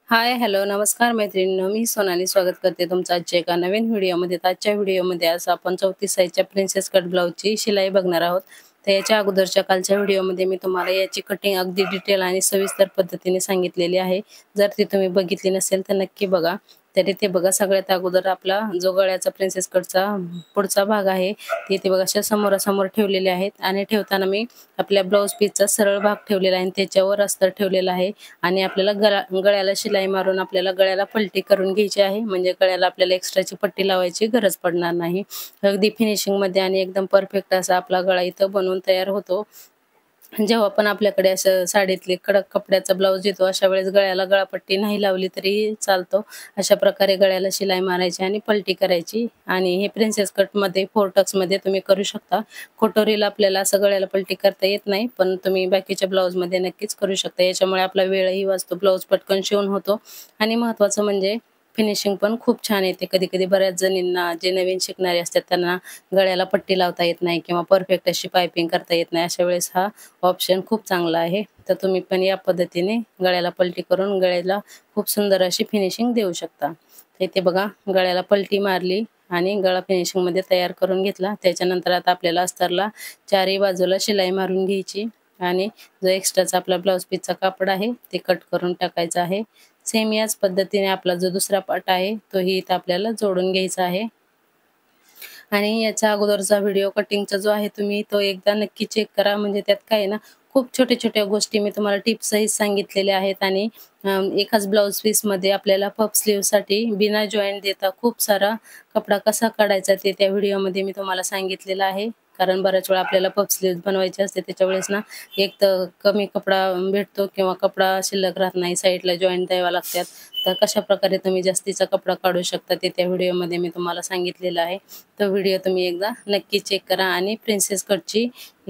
हाय, hello, नमस्कार मैत्रिणींनो. मी सोनाली स्वागत करते तुमचं आजच्या एका नवीन व्हिडिओमध्ये. तर आजच्या व्हिडिओमध्ये आज आपण 34 साइजच्या प्रिन्सेस कट ब्लाउजची शिलाई बघणार आहोत. तर याच्या अगोदरच्या कालच्या व्हिडिओमध्ये मी तुम्हाला याची कटिंग अगदी डिटेल आणि सविस्तर पद्धतीने सांगितलेली आहे. जर ती तुम्ही बघितली नसेल तर नक्की बघा. तर इथे बघा, सगळ्यात अगोदर आपला जो गळ्याचा प्रिन्सेस कटचा पुढचा भाग आहे ते इथे बघा अशा समोरासमोर ठेवलेले आहेत आणि ठेवताना मी आपल्या ब्लाउज पीसचा सरळ भाग ठेवलेला आहे आणि त्याच्यावर अस्तर ठेवलेला आहे. आणि आपल्याला गळ्याला शिलाई मारून आपल्याला गळ्याला पलटी करून घ्यायची आहे, म्हणजे गळ्याला आपल्याला एक्स्ट्राची पट्टी लावायची गरज पडणार नाही. अगदी फिनिशिंग मध्ये आणि एकदम परफेक्ट असा आपला गळा इथं बनवून तयार होतो. जेव्हा पण आपल्याकडे असं साडीतले कडक कपड्याचा ब्लाऊज येतो, अशा वेळेस गळ्याला गळापट्टी नाही लावली तरी चालतो. अशा प्रकारे गळ्याला शिलाई मारायची आणि पलटी करायची. आणि हे प्रिन्सेस कटमध्ये 4 टक्समध्ये तुम्ही करू शकता. कटोरीला आपल्याला असं गळ्याला पलटी करता येत नाही, पण तुम्ही बाकीच्या ब्लाऊजमध्ये नक्कीच करू शकता. याच्यामुळे आपला वेळही वाचतो, ब्लाऊज पटकन शिवून होतो आणि महत्त्वाचं म्हणजे फिनिशिंग पण खूप छान येते. कधी-कधी बऱ्याच जणींना, जे नवीन शिकणारे असतात, त्यांना गळ्याला पट्टी लावता येत नाही किंवा परफेक्ट अशी पायपिंग करता येत नाही. अशा वेळेस हा ऑप्शन खूप चांगला आहे. तर तुम्ही पण या पद्धतीने गळ्याला पलटी करून गळ्याला खूप सुंदर अशी फिनिशिंग देऊ शकता. इथे बघा, गळ्याला पलटी मारली आणि गळा फिनिशिंगमध्ये तयार करून घेतला. त्याच्यानंतर आता आपल्याला अस्तरला चारही बाजूला शिलाई मारून घ्यायची आणि जो एक्स्ट्राचा आपला ब्लाउज पीसचा कापड आहे ते कट करून टाकायचा आहे. सेम याच पद्धतीने आपला जो दुसरा पार्ट आहे तोही इथं आपल्याला जोडून घ्यायचा आहे. आणि याच्या अगोदरचा व्हिडिओ कटिंगचा जो आहे तुम्ही तो एकदा नक्की चेक करा. म्हणजे त्यात काय आहे ना, खूप छोट्या-छोट्या गोष्टी मी तुम्हाला टिप्स सहित सांगितलेल्या आहेत. आणि एकाच ब्लाउज पीसमध्ये आपल्याला पफ स्लीव्हसाठी बिना जॉइंट देता खूप सारा कपडा कसा काढायचा ते त्या व्हिडिओमध्ये मी तुम्हाला सांगितलेलं आहे. कारण बऱ्याच वेळा आपल्याला पफ स्लीव्ह बनवायची असते, त्याच्या वेळेस ना एक तर कमी कपडा भेटतो किंवा कपडा शिल्लक राहत नाही, साईडला जॉइंट द्यावा लागतात. तर कशाप्रकारे तुम्ही जास्तीचा कपडा काढू शकता ते त्या व्हिडिओमध्ये मी तुम्हाला सांगितलेलं आहे. तो व्हिडिओ तुम्ही एकदा नक्की चेक करा. आणि प्रिन्सेस कटची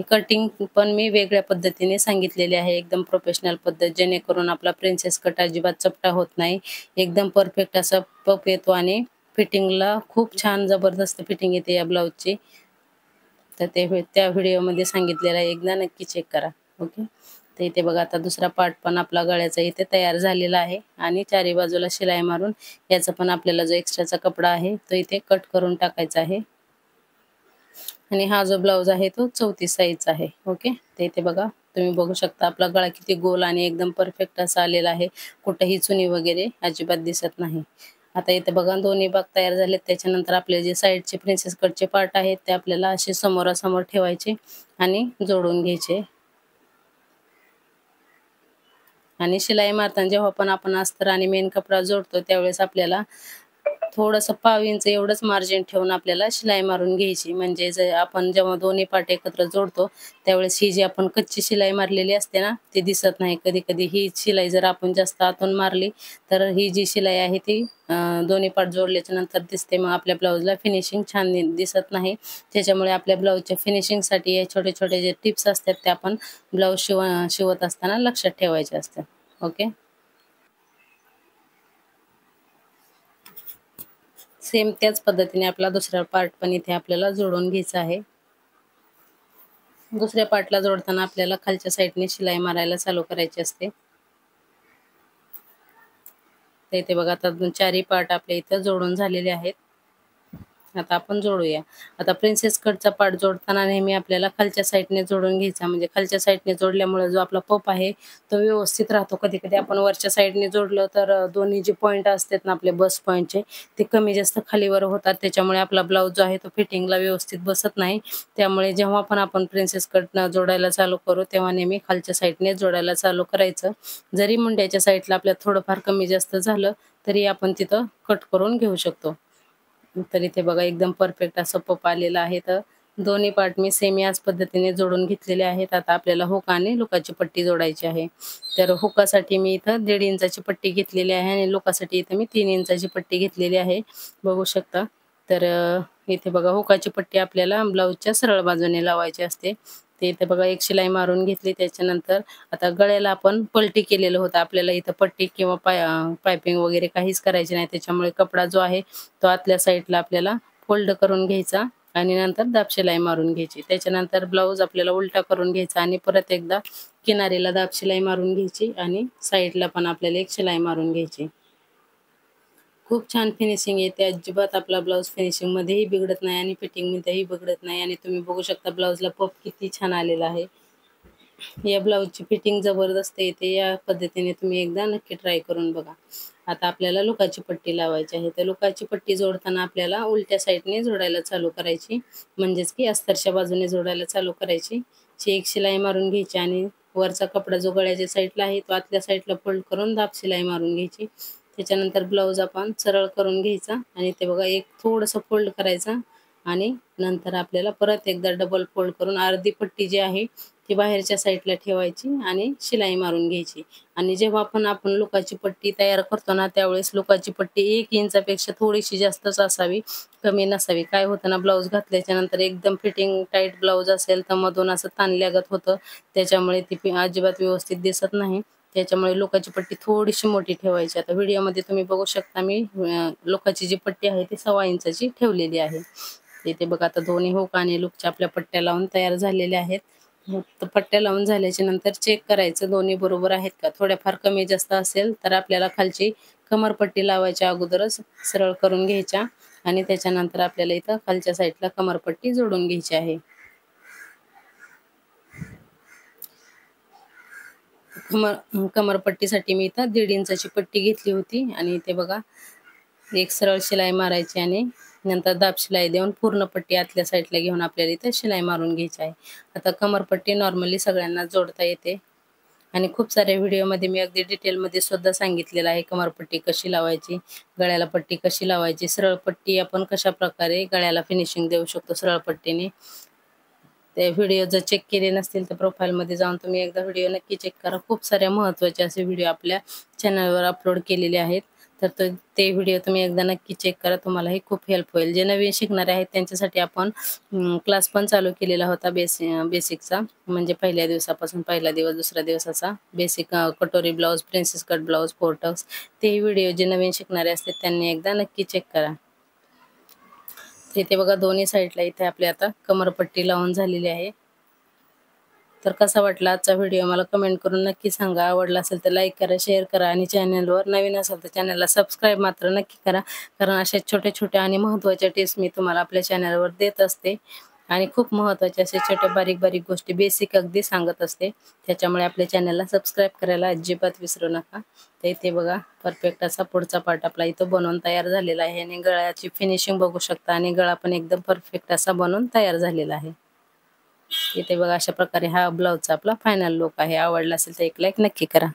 कटिंग पण मी वेगळ्या पद्धतीने सांगितलेली आहे, एकदम प्रोफेशनल पद्धत, जेणेकरून आपला प्रिन्सेस कट अजिबात चपटा होत नाही. एकदम परफेक्ट असा पफ येतो आणि फिटिंगला खूप छान जबरदस्त फिटिंग येते या ब्लाऊजची. तर ते त्या व्हिडिओमध्ये सांगितलेलं आहे, एकदा नक्की चेक करा. ओके. तर इथे बघा, आता दुसरा पार्ट पण आपला गळ्याचा इथे तयार झालेला आहे आणि चारी बाजूला शिलाई मारून याचा पण आपल्याला जो एक्स्ट्राचा कपडा आहे तो इथे कट करून टाकायचा आहे. आणि हा जो ब्लाऊज आहे तो 34 साइजचा आहे. ओके. तर इथे बघा, तुम्ही बघू शकता आपला गळा किती गोल आणि एकदम परफेक्ट असा आलेला आहे. कुठेही चुनी वगैरे अजिबात दिसत नाही. आता इथे बघा, दोन्ही भाग तयार झालेत. त्याच्यानंतर आपले जे साइडचे प्रिन्सेस कटचे पार्ट आहेत ते आपल्याला असे समोरासमोर ठेवायचे आणि जोडून घ्यायचे. आणि शिलाई मारताना जेव्हा पण आपण अस्तर आणि मेन कपडा जोडतो त्यावेळेस आपल्याला थोडंसं पाव इंच एवढंच मार्जिन ठेवून आपल्याला शिलाई मारून घ्यायची. म्हणजे जर आपण जेव्हा दोन्ही पार्ट एकत्र जोडतो त्यावेळेस ही जी आपण कच्ची शिलाई मारलेली असते ना ती दिसत नाही. कधी-कधी ही शिलाई जर आपण जास्त आतून मारली तर ही जी शिलाई आहे ती दोन्ही पार्ट जोडल्याच्या नंतर दिसते. मग आपल्या ब्लाऊजला फिनिशिंग छान दिसत नाही. त्याच्यामुळे आपल्या ब्लाऊजच्या फिनिशिंगसाठी हे छोटे-छोटे जे टिप्स असतात ते आपण ब्लाऊज शिवत असताना लक्षात ठेवायचे असतात. ओके. सेम त्याच पद्धतीने आपला दुसरा पार्ट पण इथे आपल्याला जोडून घ्यायचा आहे. दुसऱ्या पार्टला जोडताना आपल्याला खालच्या साईडने शिलाई मारायला चालू करायची असते. तर इथे बघा, आता चारही पार्ट आपल्या इथं जोडून झालेले आहेत. आता आपण जोडूया. आता प्रिन्सेस कटचा पार्ट जोडताना नेहमी आपल्याला खालच्या साईडने जोडून घ्यायचा. म्हणजे खालच्या साईडने जोडल्यामुळे जो आपला पफ आहे तो व्यवस्थित राहतो. कधी-कधी आपण वरच्या साईडने जोडलं तर दोन्ही जे पॉइंट असतात ना आपले बस पॉइंटचे ते कमी जास्त खालीवर होतात. त्याच्यामुळे आपला ब्लाऊज जो आहे तो फिटिंगला व्यवस्थित बसत नाही. त्यामुळे जेव्हा पण आपण प्रिन्सेस कट जोडायला चालू करू तेव्हा नेहमी खालच्या साईडने जोडायला चालू करायचं. जरी मुंड्याच्या साईडला आपल्याला थोडंफार कमी जास्त झालं तरी आपण तिथं कट करून घेऊ शकतो. तर इथे बघा, एकदम परफेक्ट असं पफ आलेलं आहे. तर दोन्ही पार्ट मी सेम याच पद्धतीने जोडून घेतलेले आहेत. आता आपल्याला हुक आणि लुकाची पट्टी जोडायची आहे. तर हुकासाठी मी इथं 1.5 इंचाची पट्टी घेतलेली आहे आणि लुकासाठी इथं मी 3 इंचाची पट्टी घेतलेली आहे, बघू शकता. तर इथे बघा, हुकाची पट्टी आपल्याला ब्लाऊजच्या सरळ बाजूने लावायची असते. ते इथे बघा, एक शिलाई मारून घेतली. त्याच्यानंतर आता गळ्याला आपण पलटी केलेलं होतं. आपल्याला इथं पट्टी किंवा पायपिंग वगैरे काहीच करायची नाही. त्याच्यामुळे कपडा जो आहे तो आतल्या साईडला आपल्याला फोल्ड करून घ्यायचा आणि नंतर दाब शिलाई मारून घ्यायची. त्याच्यानंतर ब्लाऊज आपल्याला उलटा करून घ्यायचा आणि परत एकदा किनारीला दाब शिलाई मारून घ्यायची आणि साईडला पण आपल्याला एक शिलाई मारून घ्यायची. खूप छान फिनिशिंग येते. अजिबात आपला ब्लाऊज फिनिशिंगमध्येही बिघडत नाही आणि फिटिंगमध्येही बिघडत नाही. आणि तुम्ही बघू शकता ब्लाऊजला पफ किती छान आलेला आहे. या ब्लाऊजची फिटिंग जबरदस्त येते. या पद्धतीने तुम्ही एकदा नक्की ट्राय करून बघा. आता आपल्याला लुकाची पट्टी लावायची आहे. तर लुकाची पट्टी जोडताना आपल्याला उलट्या साईडने जोडायला चालू करायची, म्हणजेच की अस्तरच्या बाजूने जोडायला चालू करायची. एक शिलाई मारून घ्यायची आणि वरचा कपडा जो गळ्याच्या साईडला आहे तो आतल्या साईडला फोल्ड करून दाब शिलाई मारून घ्यायची. त्याच्यानंतर ब्लाऊज आपण सरळ करून घ्यायचा आणि ते बघा एक थोडंसं फोल्ड करायचा आणि नंतर आपल्याला परत एकदा डबल फोल्ड करून अर्धी पट्टी जी आहे ती बाहेरच्या साईडला ठेवायची आणि शिलाई मारून घ्यायची. आणि जेव्हा आपण लुकाची पट्टी तयार करतो ना, त्यावेळेस लुकाची पट्टी 1 इंचापेक्षा थोडीशी जास्तच असावी, कमी नसावी. काय होतं ना, ब्लाऊज घातल्याच्या नंतर एकदम फिटिंग टाईट ब्लाऊज असेल तर मधून असं ताणल्यागत होतं. त्याच्यामुळे ती अजिबात व्यवस्थित दिसत नाही. त्याच्यामुळे लुकाची पट्टी थोडीशी मोठी ठेवायची. आता व्हिडिओमध्ये तुम्ही बघू शकता मी लुकाची जी पट्टी आहे ती 1.25 इंचाची ठेवलेली आहे. इथे बघा आता दोन्ही हुक आणि लूकच्या आपल्या पट्ट्या लावून तयार झालेल्या आहेत. तर पट्ट्या लावून झाल्याच्या नंतर चेक करायचं दोन्ही बरोबर आहेत का. थोड्याफार कमी जास्त असेल तर आपल्याला खालची कमरपट्टी लावायच्या अगोदरच सरळ करून घ्यायच्या आणि त्याच्यानंतर आपल्याला इथं खालच्या साईडला कमरपट्टी जोडून घ्यायची आहे. कमरपट्टीसाठी मी इथं 1.5 इंचाची पट्टी घेतली होती आणि इथे बघा एक सरळ शिलाई मारायची आणि नंतर दाब शिलाई देऊन पूर्ण पट्टी आतल्या साईडला घेऊन आपल्याला इथे शिलाई मारून घ्यायची आहे. आता कमरपट्टी नॉर्मली सगळ्यांना जोडता येते आणि खूप साऱ्या व्हिडिओमध्ये मी अगदी डिटेलमध्ये सुद्धा सांगितलेलं आहे कमरपट्टी कशी लावायची, गळ्याला पट्टी कशी लावायची, सरळ पट्टी आपण कशा प्रकारे गळ्याला फिनिशिंग देऊ शकतो सरळ पट्टीने. ते व्हिडिओ जर चेक केले नसतील तर प्रोफाईलमध्ये जाऊन तुम्ही एकदा व्हिडिओ नक्की चेक करा. खूप साऱ्या महत्त्वाचे असे व्हिडिओ आपल्या चॅनलवर अपलोड केलेले आहेत. तर ते व्हिडिओ तुम्ही एकदा नक्की चेक करा. तुम्हालाही खूप हेल्प होईल. जे नवीन शिकणारे आहेत त्यांच्यासाठी आपण क्लास पण चालू केलेला होता बेसिकचा, म्हणजे पहिल्या दिवसापासून पहिला दिवस, दुसरा दिवस असा बेसिक कटोरी ब्लाऊज, प्रिन्सेस कट ब्लाऊज, फोरटक्स. ते व्हिडिओ जे नवीन शिकणारे असतात त्यांनी एकदा नक्की चेक करा. इथे बघा दोन्ही साईडला इथे आपली आता कमरपट्टी लावून झालेली आहे. तर कसा वाटला आजचा व्हिडिओ मला कमेंट करून नक्की सांगा. आवडला असेल तर लाईक करा, शेअर करा आणि चॅनलवर नवीन असाल तर चॅनलला सबस्क्राईब मात्र नक्की करा. कारण अशा छोट्या-छोट्या आणि महत्त्वाच्या टिप्स मी तुम्हाला आपल्या चॅनलवर देत असते आणि खूप महत्त्वाच्या अशा छोट्या बारीक-बारीक गोष्टी बेसिक अगदी सांगत असते. त्याच्यामुळे आपल्या चॅनलला सबस्क्राईब करायला अजिबात विसरू नका. तर इथे बघा परफेक्ट असा पुढचा पार्ट आपला इथं बनवून तयार झालेला आहे आणि गळ्याची फिनिशिंग बघू शकता आणि गळा पण एकदम परफेक्ट असा बनवून तयार झालेला आहे. इथे बघा अशा प्रकारे हा ब्लाऊजचा आपला फायनल लुक आहे. आवडला असेल तर एक लाईक नक्की करा.